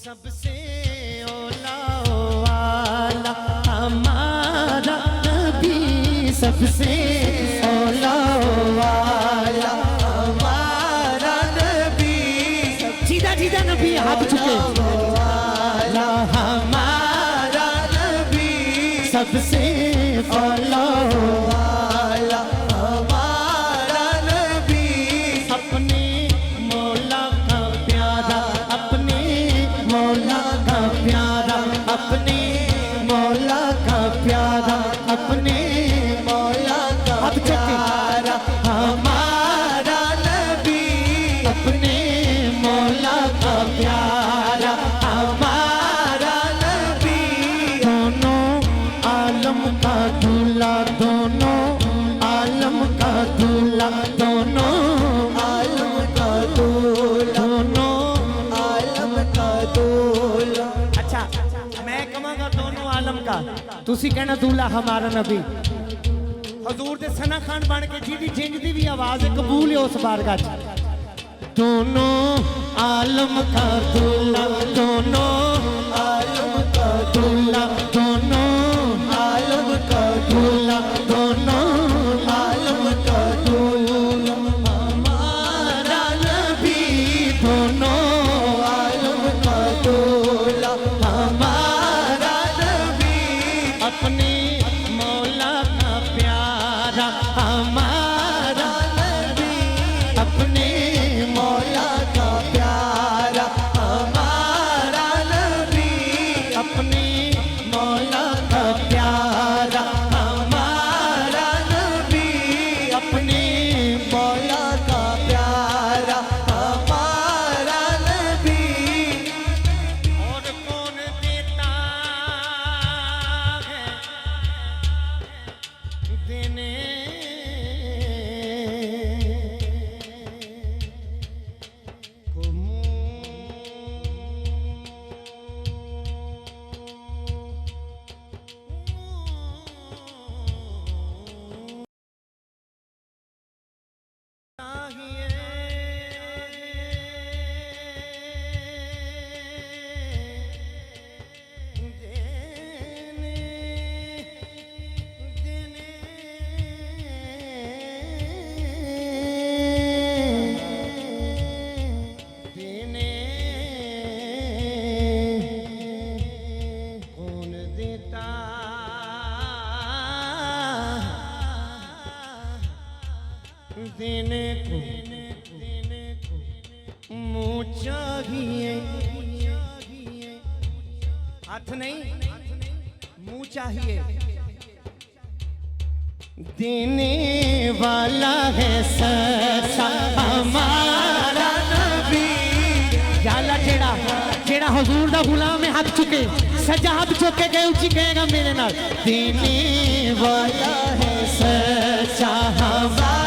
सबसे औला वाला हमारा नबी, सबसे औला वाला हमारा नबी, सीधा सीधा नबी हाथ चुके वाला हमारा नबी, सबसे औला वाला हमारा नबी, अपने मौला का प्यारा, अपने मौला का प्यारा, अपने मौला का प्यारा, अपने मौला का प्यारा हमारा नबी, अपने मौला का प्यारा हमारा नबी, दोनों आलम का दूल्हा, दोनों आलम का दूल्हा, दोनों आलम का दूल्हा, दोनों आलम का दूल्हा। अच्छा मैं कहांगा दोनों आलम का, तुसी कहना दूल्हा हमारा नबी। हजूर दे सना खान बन के जी जिंज दी भी आवाज कबूल है उस बारगाह च। दोनों आलम का दूल्हा, दोनों आलम का दूल्हा, दोनों आलम का दूल्हा, दोनों आलम का दूल्हा हमारा नबी, दोनों आलम का दूल्हा हमारा नबी, अपने मौला का प्यारा हमारा नबी, अपने मौला का प्यारा हमारा नबी, अपने मौला का प्यारा हमारा नबी, अपने मौला का प्यारा हमारा नबी। और कौन देता है देने को कौन देता देने को मुँह चाहिए, हाथ नहीं मुँह चाहिए, देने वाला है सच्चा हमारा नबी। जाला जेड़ा जेड़ा हुजूर दा गुलाम है हाथ चुके, सजा हाथ चुके के ऊंची कहेगा मेरे नाल, देने वाला है सच्चा हमारा